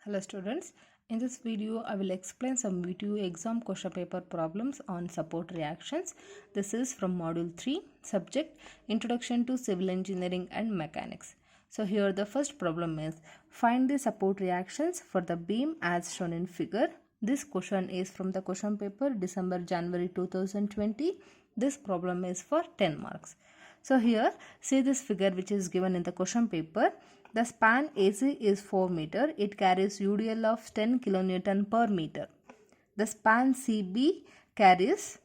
Hello students, in this video I will explain some VTU exam question paper problems on support reactions. This is from module 3, subject Introduction to Civil Engineering and Mechanics. So here the first problem is find the support reactions for the beam as shown in figure. This question is from the question paper December-January 2020. This problem is for 10 marks. So here see this figure which is given in the question paper. The span AC is 4 meter. It carries UDL of 10 kilonewton per meter. The span CB carries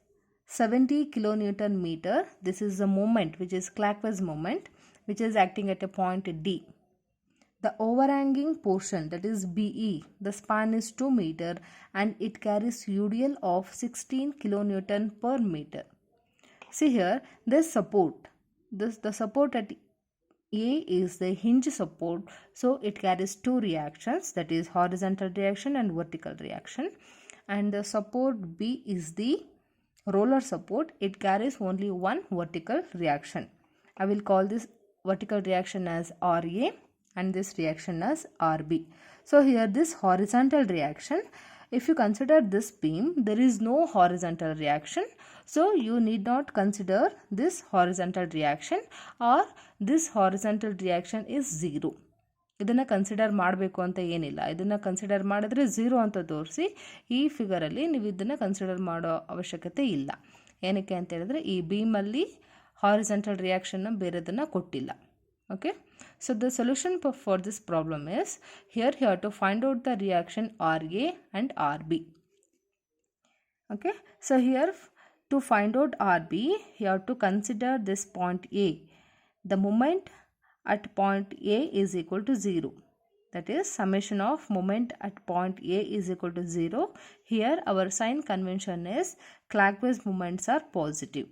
70 kilonewton meter. This is the moment which is clockwise moment which is acting at a point D. The overhanging portion, that is BE, the span is 2 meter and it carries UDL of 16 kilonewton per meter. See here, this support, the support at A is the hinge support, so it carries two reactions, that is horizontal reaction and vertical reaction. And the support B is the roller support, it carries only one vertical reaction. I will call this vertical reaction as RA and this reaction as RB. So here this horizontal reaction, if you consider this beam, there is no horizontal reaction. So you need not consider this horizontal reaction or this horizontal reaction is 0. ಇದನ್ನು consider ಮಾಡಬೇಕು ಅಂತ ಏನಿಲ್ಲ. ಇದನ್ನು consider ಮಾಡಿದ್ರೆ 0 ಅಂತ ತೋರಿಸಿ ಈ ಫಿಗರಲ್ಲಿ ನೀವು ಇದನ್ನು ಕನ್ಸಿಡರ್ ಮಾಡೋ ಅವಶ್ಯಕತೆ ಇಲ್ಲ. ಏನಕ್ಕೆ ಅಂತ ಹೇಳಿದ್ರೆ ಈ ಬೀಮಲ್ಲಿ ಹಾರಿಜಾಂಟಲ್ ರಿಯಾಕ್ಷನ್ನ ಬೇರೆದನ್ನು ಕೊಟ್ಟಿಲ್ಲ. Okay, so the solution for this problem is here you have to find out the reaction RA and RB. Okay, so here to find out RB you have to consider this point A. The moment at point A is equal to 0, that is summation of moment at point A is equal to 0. Here our sign convention is clockwise moments are positive.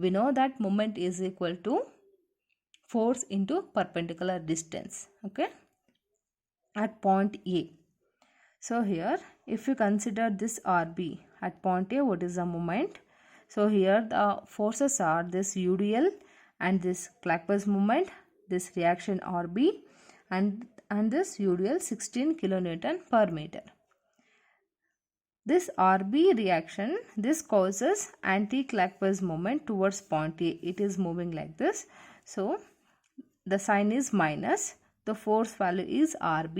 We know that moment is equal to force into perpendicular distance, okay, at point A. So here if you consider this RB at point A, what is the moment? So here the forces are this UDL and this clockwise moment, this reaction RB and this UDL 16 kilonewton per meter. This RB reaction, this causes anti-clockwise moment towards point A. It is moving like this. So the sign is minus, the force value is RB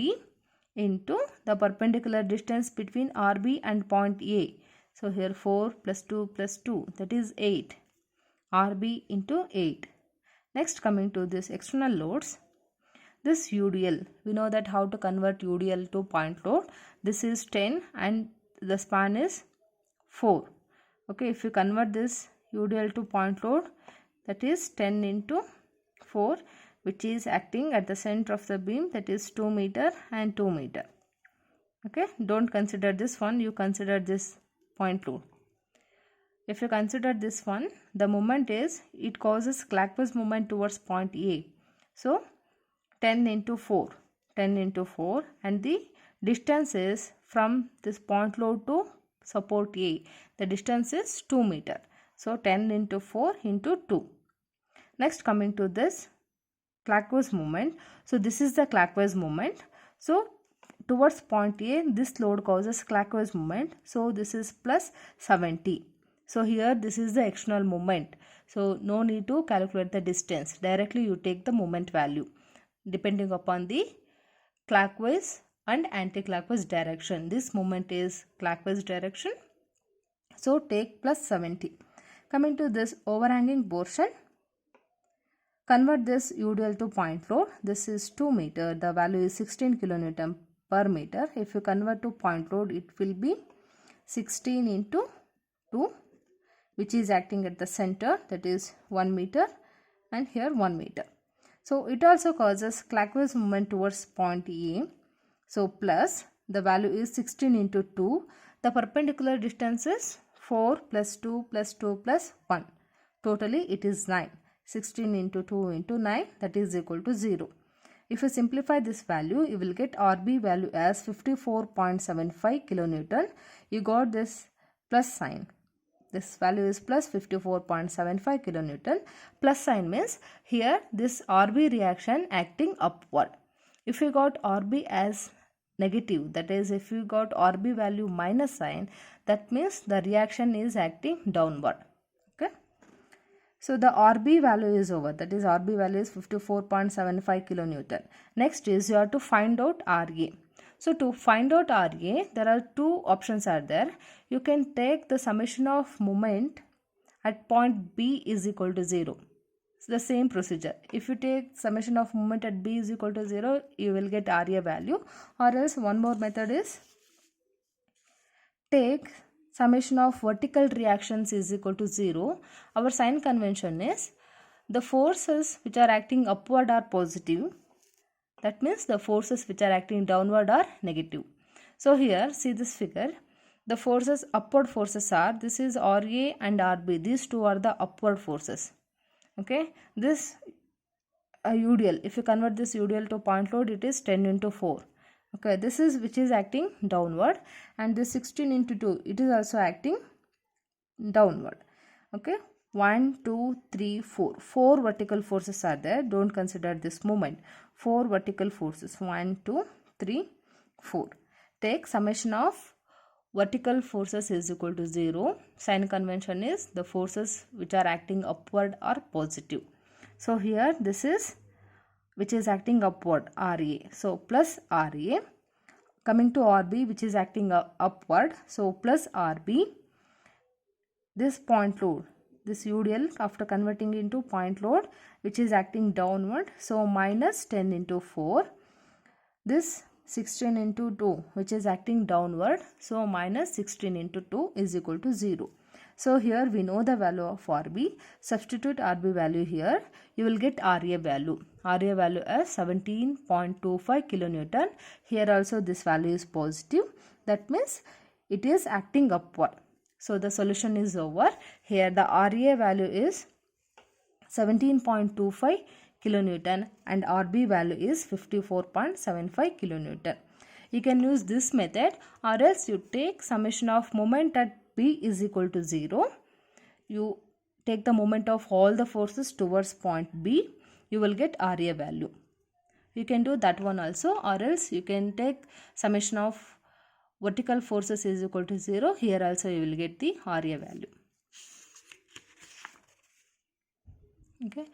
into the perpendicular distance between RB and point A. So here 4 plus 2 plus 2, that is 8. RB into 8. Next, coming to this external loads, this UDL, we know that how to convert UDL to point load. This is 10 and the span is 4. Okay, if you convert this UDL to point load, that is 10 into 4, which is acting at the center of the beam, that is 2 meter and 2 meter. Okay, don't consider this one, you consider this point load. If you consider this one, the moment is, it causes clockwise moment towards point A. So 10 into 4, 10 into 4, and the distance is from this point load to support A. The distance is 2 meter. So 10 into 4 into 2. Next, coming to this clockwise movement. So this is the clockwise movement. So towards point A, this load causes clockwise movement. So this is plus 70. So here this is the external moment. So no need to calculate the distance. Directly you take the moment value depending upon the clockwise and anti-clockwise direction. This moment is clockwise direction. So take plus 70. Coming to this overhanging portion, convert this UDL to point load. This is 2 meter. The value is 16 kilonewton per meter. If you convert to point load, it will be 16 into 2, which is acting at the center, that is 1 meter, and here 1 meter. So it also causes clockwise movement towards point A. So plus the value is 16 into 2. The perpendicular distance is 4 plus 2 plus 2 plus 1. Totally it is 9. 16 into 2 into 9, that is equal to 0. If you simplify this value, you will get RB value as 54.75 kilonewton. You got this plus sign. This value is plus 54.75 kilonewton. Plus sign means here this RB reaction acting upward. If you got RB as negative, that is if you got RB value minus sign, that means the reaction is acting downward. Okay, so the RB value is over, that is RB value is 54.75 kilonewton. Next is you have to find out RA. So to find out RA, there are two options are there. You can take the summation of moment at point B is equal to 0. So the same procedure. If you take summation of moment at B is equal to 0, you will get RA value. Or else one more method is take summation of vertical reactions is equal to 0. Our sign convention is the forces which are acting upward are positive. That means the forces which are acting downward are negative. So here, see this figure. The forces, upward forces are, this is RA and RB. These two are the upward forces. Okay. This UDL, if you convert this UDL to point load, it is 10 into 4. Okay. This is which is acting downward, and this 16 into 2, it is also acting downward. Okay. 1, 2, 3, 4. 4 vertical forces are there. Don't consider this moment. 4 vertical forces. 1, 2, 3, 4. Take summation of vertical forces is equal to 0. Sign convention is the forces which are acting upward are positive. So here this is which is acting upward, RA. So plus RA. Coming to RB which is acting upward. So plus RB. This point load, this UDL after converting into point load which is acting downward, so minus 10 into 4. This 16 into 2 which is acting downward, so minus 16 into 2 is equal to 0. So here we know the value of RB. Substitute RB value here. You will get RA value. RA value as 17.25 kilonewton. Here also this value is positive. That means it is acting upward. So the solution is over. Here the RA value is 17.25 kilonewton and RB value is 54.75 kilonewton. You can use this method, or else you take summation of moment at B is equal to 0. You take the moment of all the forces towards point B. You will get RA value. You can do that one also, or else you can take summation of vertical forces is equal to 0. Here also you will get the RA value. Okay.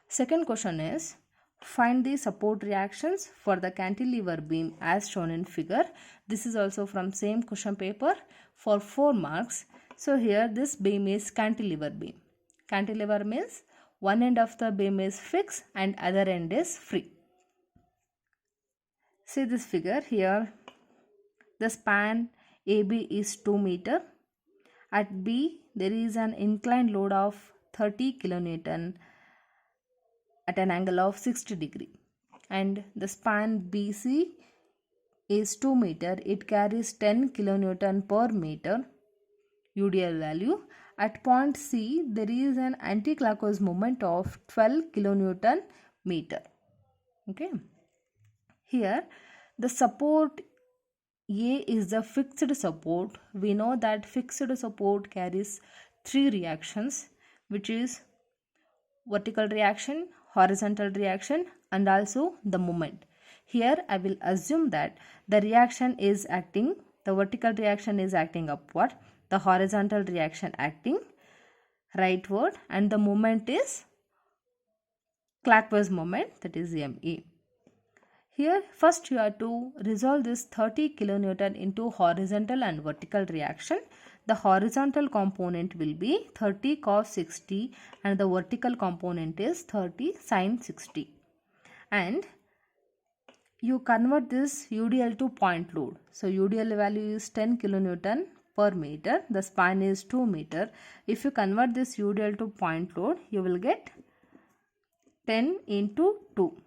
Second question is, find the support reactions for the cantilever beam as shown in figure. This is also from same question paper for 4 marks. So here this beam is cantilever beam. Cantilever means one end of the beam is fixed and other end is free. See this figure here. The span AB is 2 meter. At B, there is an inclined load of 30 kilonewton at an angle of 60 degree. And the span BC is 2 meter. It carries 10 kilonewton per meter UDL value. At point C, there is an anticlockwise moment of 12 kilonewton meter. Okay. Here, the support A is the fixed support. We know that fixed support carries 3 reactions, which is vertical reaction, horizontal reaction, and also the moment. Here I will assume that the reaction is acting, the vertical reaction is acting upward, the horizontal reaction acting rightward, and the moment is clockwise moment, that is ME. Here first you have to resolve this 30 kilonewton into horizontal and vertical reaction. The horizontal component will be 30 cos 60 and the vertical component is 30 sin 60. And you convert this UDL to point load. So UDL value is 10 kilonewton per meter. The span is 2 meter. If you convert this UDL to point load, you will get 10 into 2.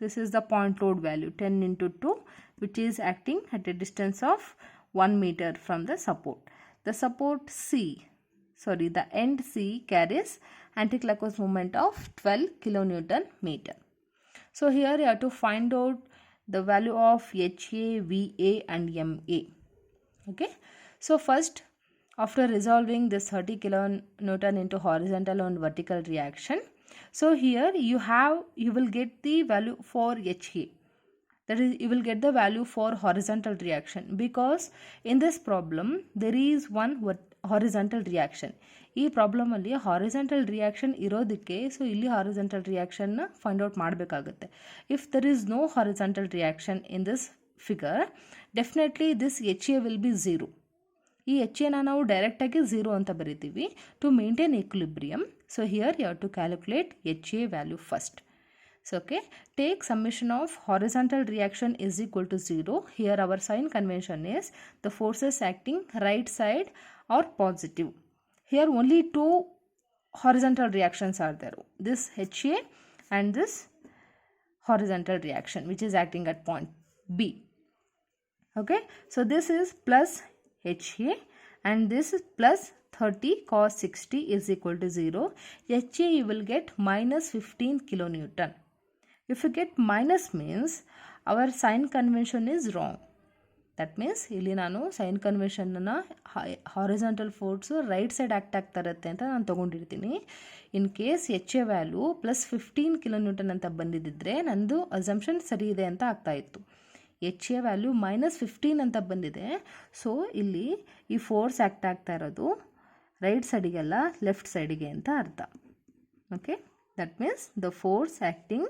This is the point load value 10 into 2, which is acting at a distance of 1 meter from the support. The support C, the end C carries anticlockwise moment of 12 kilonewton meter. So here you have to find out the value of HA, VA and MA. Okay. So first, after resolving this 30 kilonewton into horizontal and vertical reaction, so here you will get the value for HA. that is you will get the value for horizontal reaction, because in this problem there is one horizontal reaction. ಈ problem ಅಲ್ಲಿ horizontal reaction ಇರೋದಕ್ಕೆ so ಇಲ್ಲಿ horizontal ರಿಯಾಕ್ಷನ್ನ find out ಮಾಡಬೇಕಾಗುತ್ತೆ. If there is no horizontal reaction in this figure, definitely this H A will be zero. ಈ H ಎನ ನಾವು ಡೈರೆಕ್ಟಾಗಿ ಝೀರೋ ಅಂತ ಬರಿತೀವಿ to maintain equilibrium. So here you have to calculate H A value first. So okay, take summation of horizontal reaction is equal to 0. Here our sign convention is the forces acting right side or positive. Here only two horizontal reactions are there, this HA and this horizontal reaction which is acting at point B. Okay, so this is plus HA and this is plus 30 cos 60 is equal to 0. HA you will get minus 15 kilonewton. If you get minus means our sign convention is wrong. That means ಇಲ್ಲಿ ನಾನು sign ಕನ್ವೆನ್ಷನ್ನ horizontal force right side act ಆಗ್ತಾ ಇರುತ್ತೆ ಅಂತ ನಾನು ತೊಗೊಂಡಿರ್ತೀನಿ. In case H A value plus 15 kilonewton ಅಂತ ಬಂದಿದ್ದರೆ ನಂದು ಅಸಂಪ್ಷನ್ ಸರಿ ಇದೆ ಅಂತ ಆಗ್ತಾಯಿತ್ತು. ಎಚ್ ಎ ವ್ಯಾಲ್ಯೂ ಮೈನಸ್ 15 ಅಂತ ಬಂದಿದೆ. ಸೊ ಇಲ್ಲಿ ಈ ಫೋರ್ಸ್ ಆ್ಯಕ್ಟ್ ಆಗ್ತಾ ಇರೋದು ರೈಟ್ ಸೈಡಿಗೆಲ್ಲ ಲೆಫ್ಟ್ ಸೈಡಿಗೆ ಅಂತ ಅರ್ಥ. Okay, that means the force acting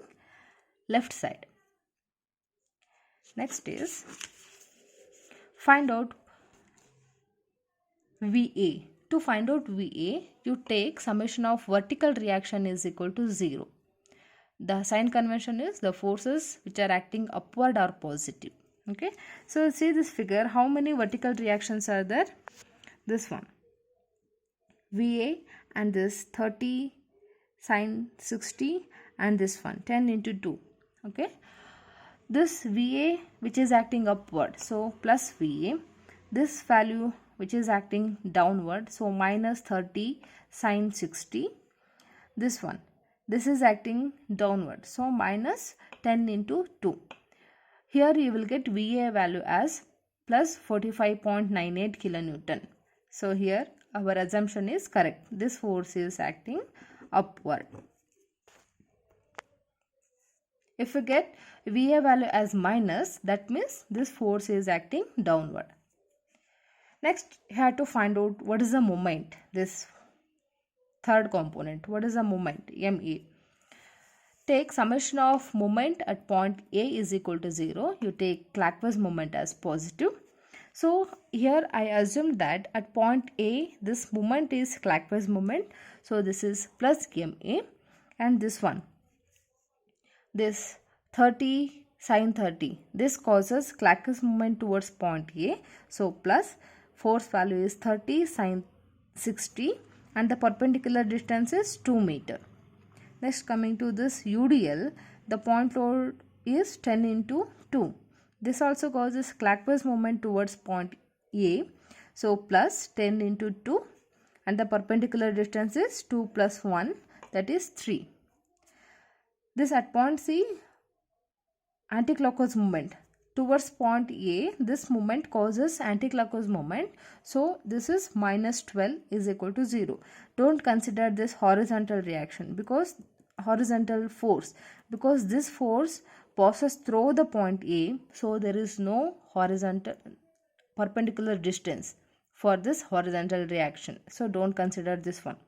left side. Next is find out VA. To find out VA, you take summation of vertical reaction is equal to 0. The sign convention is the forces which are acting upward are positive. Okay, so see this figure, how many vertical reactions are there? This one VA and this 30 sin 60 and this one 10 into 2. Okay, this VA which is acting upward, so plus VA, this value which is acting downward, so minus 30 sin 60, this one, this is acting downward, so minus 10 into 2. Here you will get VA value as plus 45.98 kilonewton. So here our assumption is correct, this force is acting upward. If you get VA value as minus, that means this force is acting downward. Next, you have to find out what is the moment, this third component, what is the moment, MA. Take summation of moment at point A is equal to 0. You take clockwise moment as positive. So here I assume that at point A, this moment is clockwise moment. So this is plus MA, and this one, this 30 sin 30, this causes clockwise movement towards point A. So plus force value is 30 sin 60 and the perpendicular distance is 2 meter. Next, coming to this UDL, the point load is 10 into 2. This also causes clockwise movement towards point A. So plus 10 into 2 and the perpendicular distance is 2 plus 1, that is 3. This at point C, anticlockwise movement towards point A, this movement causes anticlockwise movement. So this is minus 12 is equal to 0. Don't consider this horizontal reaction because horizontal force, because this force passes through the point A. So there is no horizontal perpendicular distance for this horizontal reaction. So don't consider this one.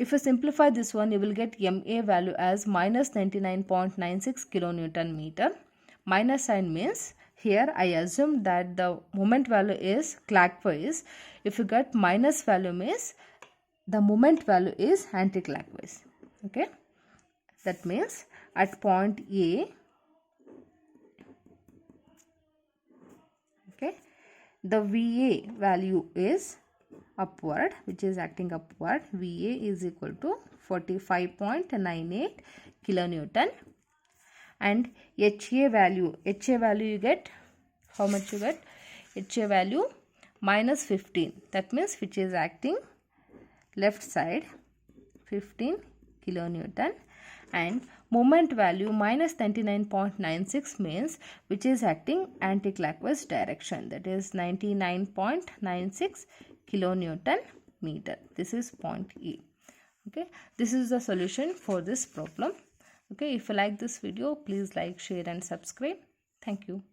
If you simplify this one, you will get MA value as minus 99.96 kilonewton meter. Minus sign means here I assume that the moment value is clockwise. If you get minus value means the moment value is anti-clockwise. Okay, that means at point A, okay, the VA value is upward, which is acting upward. VA is equal to 45.98 kilonewton, and HA value you get, how much you get? HA value minus 15, that means which is acting left side 15 kilonewton, and moment value minus 99.96 means which is acting anti-clockwise direction, that is 99.96 kilonewton meter. This is point E. Okay, this is the solution for this problem. Okay, if you like this video, please like, share and subscribe. Thank you.